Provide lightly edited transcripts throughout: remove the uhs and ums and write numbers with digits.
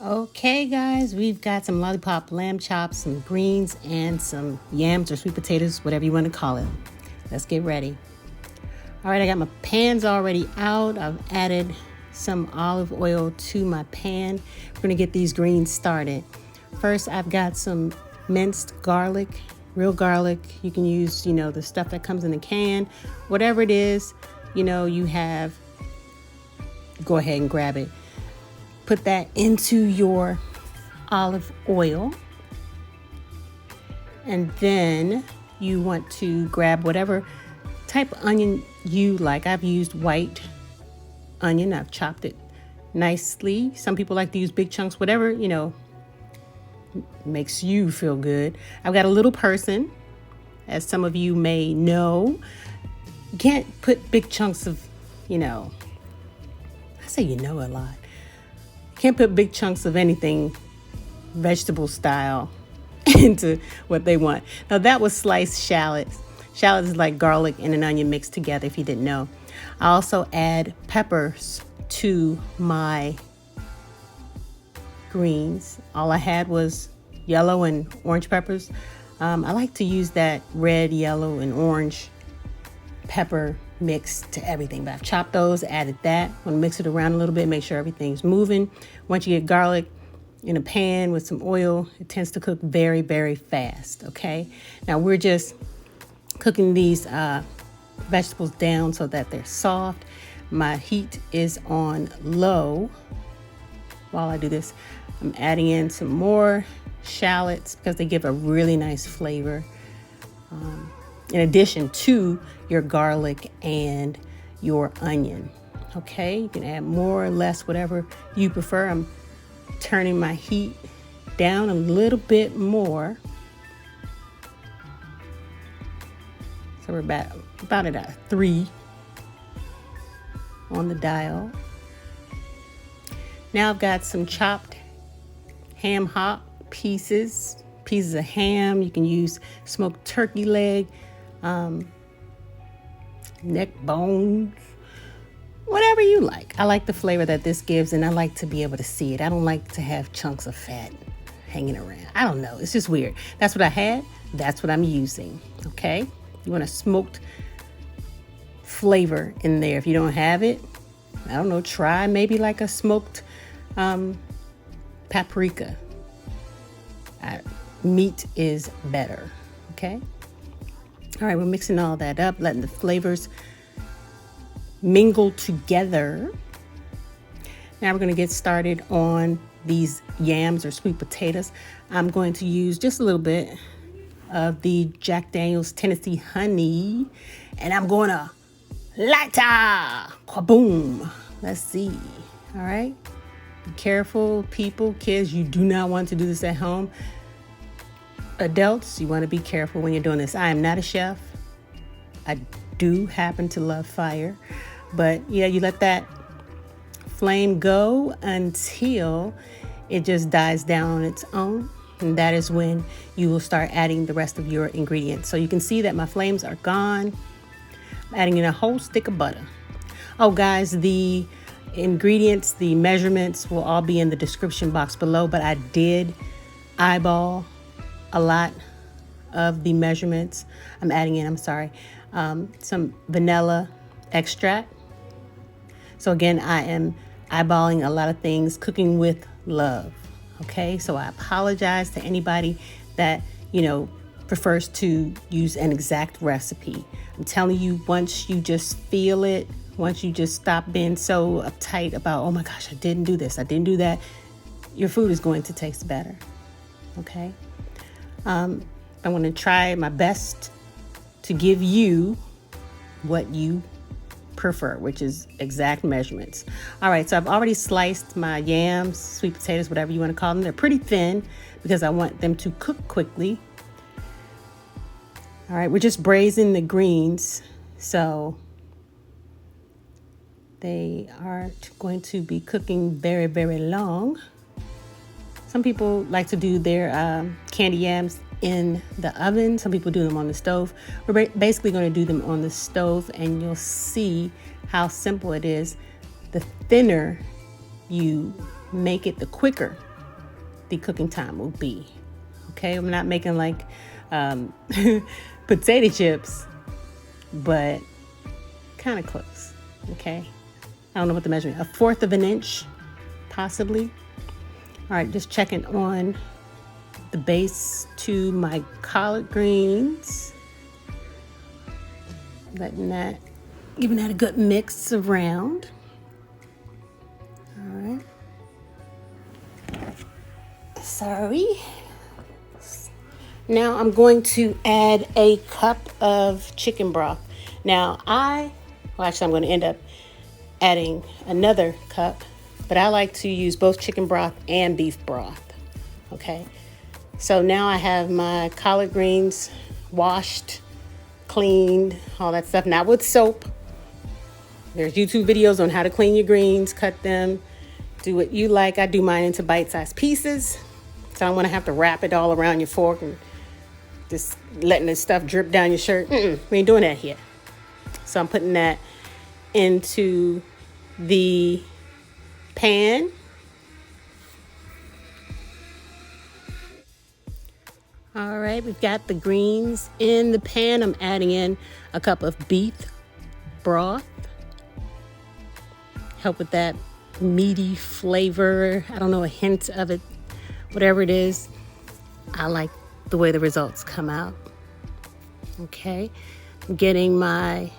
Okay, guys, we've got some lollipop lamb chops, some greens, and some yams or sweet potatoes, whatever you want to call it. Let's get ready. All right, I got my pans already out. I've added some olive oil to my pan. We're going to get these greens started. First, I've got some minced garlic, real garlic. You can use, the stuff that comes in a can, whatever it is, you have, go ahead and grab it. Put that into your olive oil. And then you want to grab whatever type of onion you like. I've used white onion. I've chopped it nicely. Some people like to use big chunks, whatever, makes you feel good. I've got a little person, as some of you may know. You can't put big chunks of, I say a lot. Can't put big chunks of anything vegetable style into what they want. Now that was sliced shallots. Shallots is like garlic and an onion mixed together, if you didn't know. I also add peppers to my greens. All I had was yellow and orange peppers. I like to use that red, yellow, and orange pepper mix to everything, but I've chopped those, added that. I'm gonna mix it around a little bit, make sure everything's moving. Once you get garlic in a pan with some oil, it tends to cook very, very fast. Okay, now we're just cooking these vegetables down so that they're soft. My heat is on low. While I do this, I'm adding in some more shallots because they give a really nice flavor. In addition to your garlic and your onion. Okay, you can add more or less, whatever you prefer. I'm turning my heat down a little bit more. So we're about at a 3 on the dial. Now I've got some chopped ham hock pieces of ham. You can use smoked turkey leg, neck bones, whatever you like. I like the flavor that this gives, and I like to be able to see it. I don't like to have chunks of fat hanging around. I don't know. It's just weird. That's what I had. That's what I'm using. Okay? You want a smoked flavor in there. If you don't have it, I don't know, try maybe like a smoked paprika. Meat is better. Okay? All right, we're mixing all that up, letting the flavors mingle together. Now we're going to get started on these yams or sweet potatoes. I'm going to use just a little bit of the Jack Daniel's Tennessee honey, and I'm going to lighter, kaboom. Let's see. All right. Be careful, people, kids. You do not want to do this at home. Adults, you want to be careful when you're doing this. I am not a chef. I do happen to love fire. But yeah, you let that flame go until it just dies down on its own. And that is when you will start adding the rest of your ingredients. So you can see that my flames are gone. I'm adding in a whole stick of butter. Oh, guys, the ingredients, the measurements will all be in the description box below. But I did eyeball a lot of the measurements. I'm adding in, some vanilla extract. So again, I am eyeballing a lot of things, cooking with love. Okay, so I apologize to anybody that, prefers to use an exact recipe. I'm telling you, once you just feel it, once you just stop being so uptight about, oh my gosh, I didn't do this, I didn't do that, your food is going to taste better. Okay. I'm going to try my best to give you what you prefer, which is exact measurements. All right, so I've already sliced my yams, sweet potatoes, whatever you want to call them. They're pretty thin because I want them to cook quickly. All right, we're just braising the greens, so they aren't going to be cooking very, very long. Some people like to do their candy yams in the oven. Some people do them on the stove. We're basically going to do them on the stove, and you'll see how simple it is. The thinner you make it, the quicker the cooking time will be. Okay, I'm not making like potato chips, but kind of close. Okay, I don't know what the measurement, 1/4 of an inch, possibly. All right, just checking on the base to my collard greens. Letting that, giving that a good mix around. All right. Sorry. Now I'm going to add a cup of chicken broth. Now actually I'm going to end up adding another cup, but I like to use both chicken broth and beef broth. Okay. So now I have my collard greens washed, cleaned, all that stuff, not with soap. There's YouTube videos on how to clean your greens, cut them, do what you like. I do mine into bite-sized pieces, so I don't want to have to wrap it all around your fork and just letting this stuff drip down your shirt. We ain't doing that here. So I'm putting that into the pan. All right, we've got the greens in the pan. I'm adding in a cup of beef broth. Help with that meaty flavor. I don't know, a hint of it, whatever it is. I like the way the results come out. Okay, I'm getting my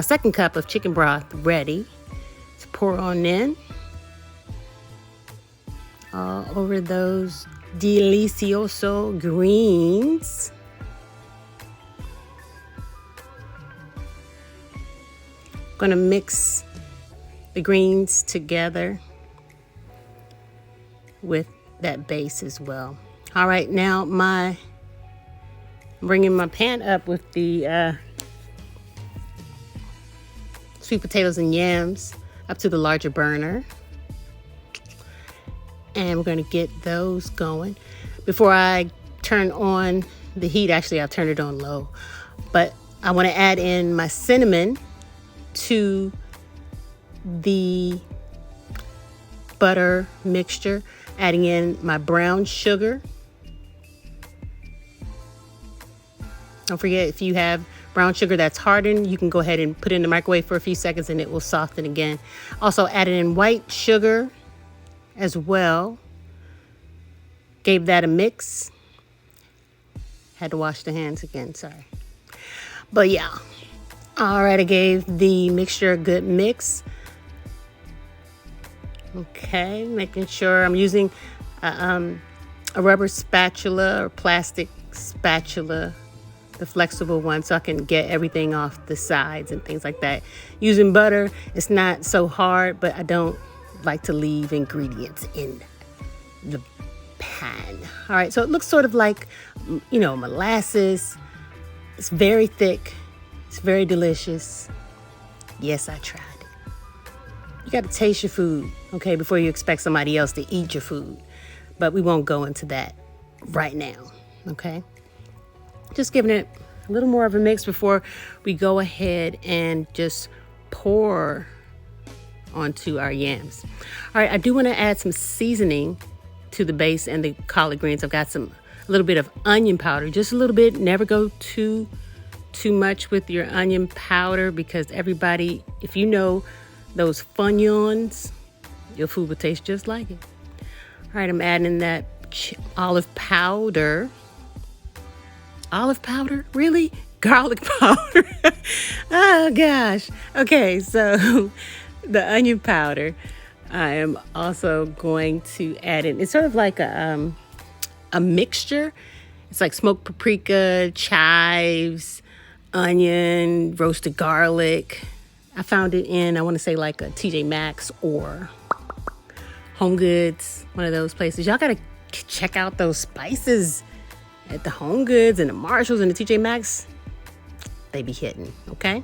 second cup of chicken broth ready to pour on in all over those delicioso greens. Gonna mix the greens together with that base as well. All right, now I'm bringing my pan up with the sweet potatoes and yams up to the larger burner. And we're going to get those going. Before I turn on the heat, actually I'll turn it on low, but I want to add in my cinnamon to the butter mixture, adding in my brown sugar. Don't forget, if you have brown sugar that's hardened, you can go ahead and put it in the microwave for a few seconds and it will soften again. Also added in white sugar as well. Gave that a mix. Had to wash the hands again, sorry. But yeah. All right, I gave the mixture a good mix. Okay, making sure I'm using a rubber spatula or plastic spatula, the flexible one, so I can get everything off the sides and things like that. Using butter, it's not so hard, but I don't like to leave ingredients in the pan. All right, so it looks sort of like, molasses. It's very thick. It's very delicious. Yes, I tried it. You got to taste your food, okay, before you expect somebody else to eat your food. But we won't go into that right now, okay? Just giving it a little more of a mix before we go ahead and just pour onto our yams. All right, I do want to add some seasoning to the base and the collard greens. I've got a little bit of onion powder, just a little bit. Never go too much with your onion powder, because everybody, if you know those Funyuns, your food will taste just like it. All right, I'm adding in that olive powder. Olive powder? Really? Garlic powder? Oh gosh. Okay, so the onion powder, I am also going to add in. It's sort of like a mixture. It's like smoked paprika, chives, onion, roasted garlic. I found it in, I want to say like a TJ Maxx or Home Goods, one of those places. Y'all got to check out those spices at the Home Goods and the Marshalls and the TJ Maxx. They be hitting, okay?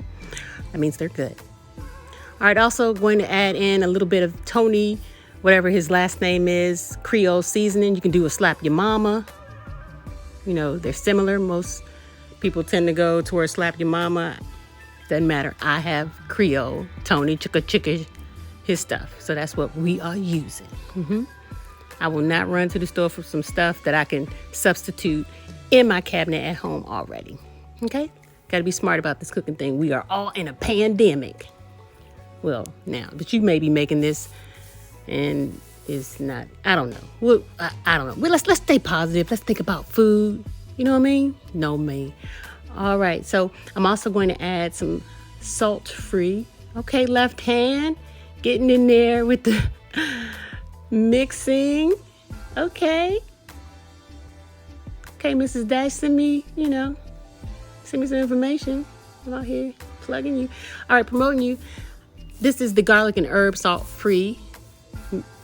That means they're good. All right, also going to add in a little bit of Tony, whatever his last name is, Creole seasoning. You can do a slap your mama. They're similar. Most people tend to go towards slap your mama. Doesn't matter. I have Creole, Tony, chicka, his stuff. So that's what we are using. I will not run to the store for some stuff that I can substitute in my cabinet at home already. Okay? Got to be smart about this cooking thing. We are all in a pandemic. Well, now, but you may be making this and it's not, I don't know. Well, I don't know. Well, let's stay positive. Let's think about food. You know what I mean? No, me. All right. So I'm also going to add some salt-free. Okay, left hand. Getting in there with the mixing. Okay. Okay, Mrs. Dash, send me some information. I'm out here plugging you. All right, promoting you. This is the garlic and herb salt-free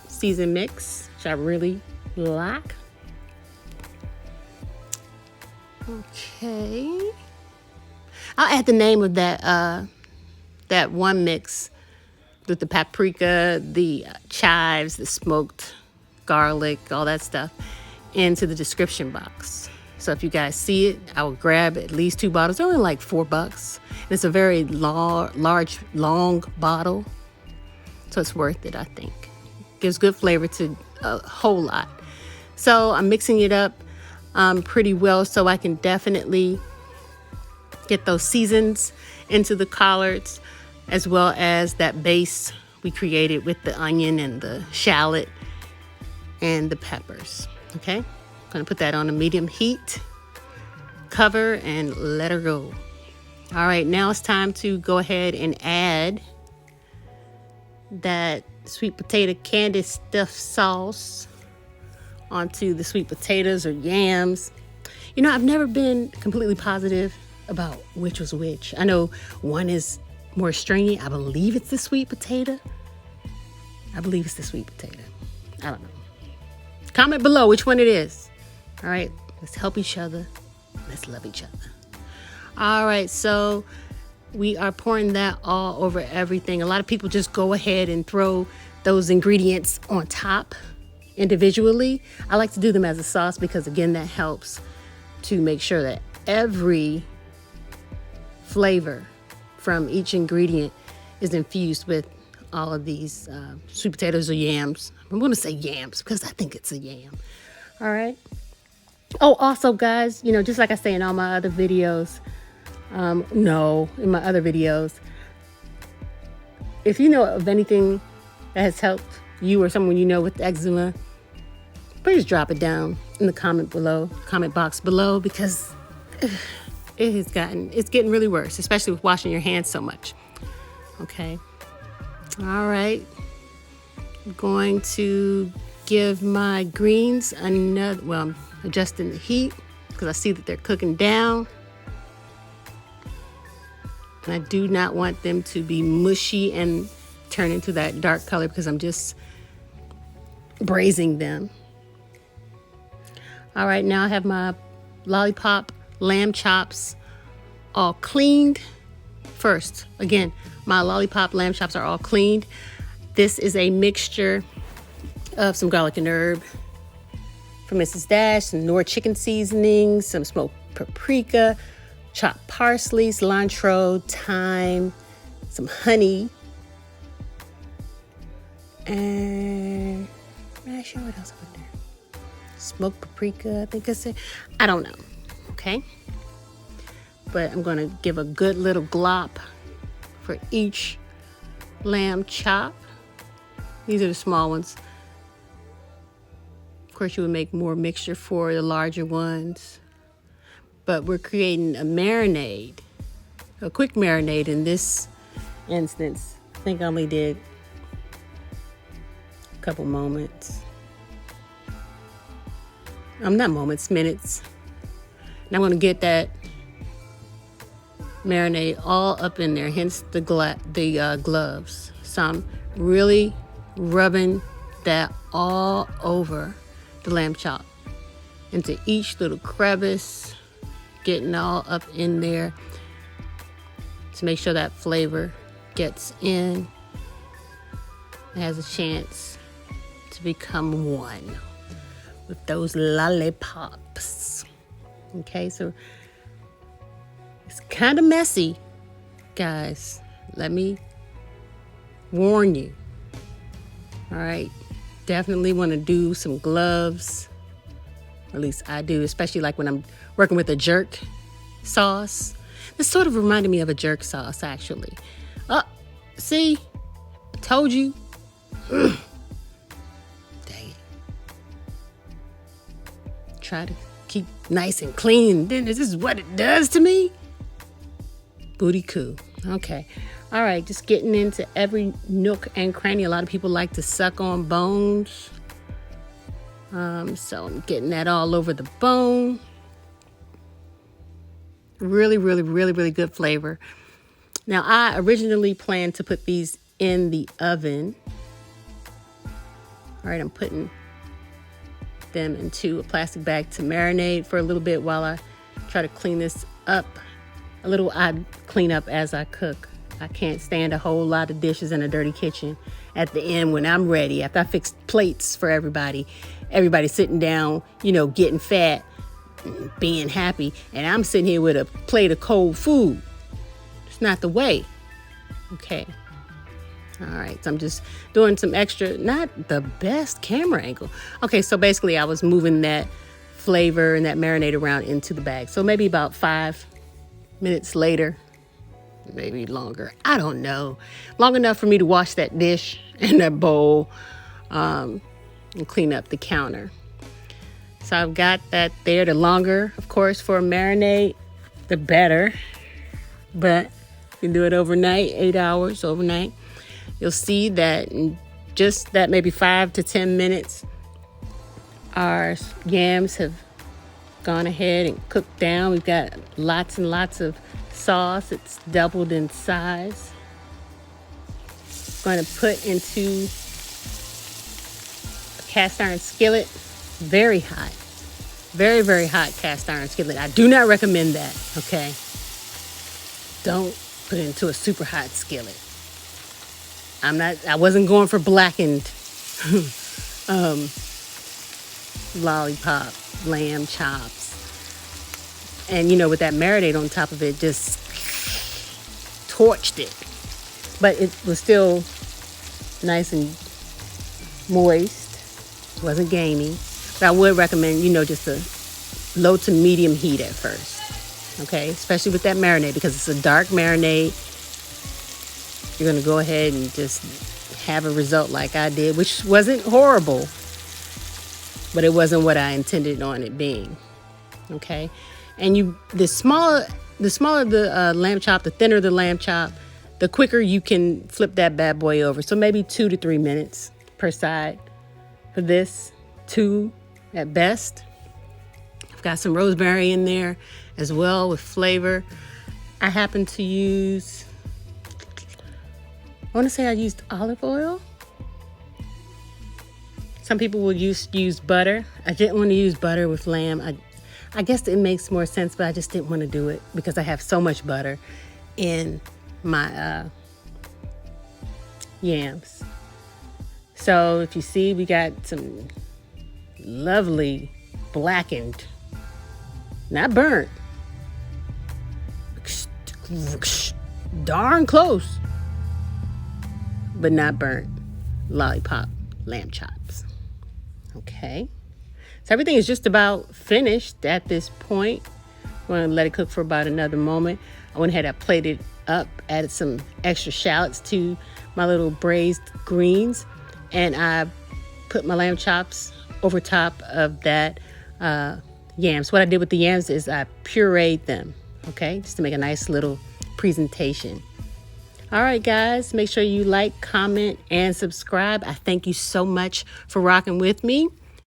season mix, which I really like. Okay. I'll add the name of that one mix with the paprika, the chives, the smoked garlic, all that stuff into the description box. So if you guys see it, I will grab at least 2 bottles. They're only like $4. And it's a very long bottle. So it's worth it, I think. Gives good flavor to a whole lot. So I'm mixing it up pretty well so I can definitely get those seasons into the collards, as well as that base we created with the onion and the shallot and the peppers. Okay, I'm gonna put that on a medium heat, cover, and let her go. All right, now it's time to go ahead and add that sweet potato candy stuffed sauce onto the sweet potatoes or yams. You know, I've never been completely positive about which was which. I know one is more stringy. I believe it's the sweet potato. I don't know. Comment below which one it is. All right, let's help each other. Let's love each other. All right, so we are pouring that all over everything. A lot of people just go ahead and throw those ingredients on top individually. I like to do them as a sauce because, again, that helps to make sure that every flavor from each ingredient is infused with all of these sweet potatoes or yams. I'm going to say yams because I think it's a yam. All right. Oh, also, guys, just like I say in all my other videos, in my other videos, if you know of anything that has helped you or someone you know with eczema, please drop it down in the comment box below, because it's getting really worse, especially with washing your hands so much. Okay. All right. I'm going to give my greens I'm adjusting the heat because I see that they're cooking down. And I do not want them to be mushy and turn into that dark color because I'm just braising them. All right, now I have my lollipop lamb chops all cleaned. First, again, my lollipop lamb chops are all cleaned. This is a mixture of some garlic and herb from Mrs. Dash, some Knorr chicken seasoning, some smoked paprika, chopped parsley, cilantro, thyme, some honey, and I'm not sure what else I put there. Smoked paprika, I think I said. I don't know. Okay. But I'm going to give a good little glop for each lamb chop. These are the small ones. Of course, you would make more mixture for the larger ones. But we're creating a marinade, a quick marinade in this instance. I think I only did a couple moments. Not moments, minutes. And I'm going to get that marinade all up in there, hence the gloves. So I'm really rubbing that all over the lamb chop, into each little crevice, getting all up in there to make sure that flavor gets in. It has a chance to become one with those lollipops. Okay, so it's kind of messy, guys. Let me warn you. All right, definitely want to do some gloves. Or at least I do, especially like when I'm working with a jerk sauce. This sort of reminded me of a jerk sauce, actually. Oh, see? I told you. Dang it. Try to keep nice and clean. Then this is what it does to me. Booty coo. Okay. All right. Just getting into every nook and cranny. A lot of people like to suck on bones. So I'm getting that all over the bone. Really, really, really, really good flavor. Now, I originally planned to put these in the oven. All right, I'm putting them into a plastic bag to marinate for a little bit while I try to clean this up. I clean up as I cook. I can't stand a whole lot of dishes in a dirty kitchen at the end when I'm ready. After I fix plates for everybody sitting down, getting fat, being happy, and I'm sitting here with a plate of cold food. It's not the way. Okay. All right. So I'm just doing some extra, not the best camera angle. Okay. So basically I was moving that flavor and that marinade around into the bag. So maybe about 5 minutes later, maybe longer. I don't know. Long enough for me to wash that dish and that bowl and clean up the counter. So I've got that there. The longer, of course, for a marinade, the better. But you can do it overnight, 8 hours overnight. You'll see that in just that maybe 5 to 10 minutes, our yams have gone ahead and cooked down. We've got lots and lots of sauce. It's doubled in size. Going to put into a cast iron skillet. Very hot. Very, very hot cast iron skillet. I do not recommend that, okay? Don't put it into a super hot skillet. I wasn't going for blackened lollipop lamb chops. And with that marinade on top of it, just torched it. But it was still nice and moist. It wasn't gamey. But I would recommend, just a low to medium heat at first. Okay? Especially with that marinade, because it's a dark marinade. You're going to go ahead and just have a result like I did, which wasn't horrible. But it wasn't what I intended on it being. Okay? And the smaller the lamb chop, the thinner the lamb chop, the quicker you can flip that bad boy over. So maybe 2 to 3 minutes per side for this. 2 at best. I've got some rosemary in there as well with flavor. I happen to use, I used olive oil. Some people will use butter. I didn't want to use butter with lamb. I guess it makes more sense, but I just didn't want to do it because I have so much butter in my yams. So if you see, we got some lovely blackened, not burnt, darn close, but not burnt lollipop lamb chops. Okay. So everything is just about finished at this point. I'm going to let it cook for about another moment. I went ahead and plated up, added some extra shallots to my little braised greens, and I put my lamb chops over top of that yams. What I did with the yams is I pureed them, okay, just to make a nice little presentation. All right, guys, make sure you like, comment, and subscribe. I thank you so much for rocking with me.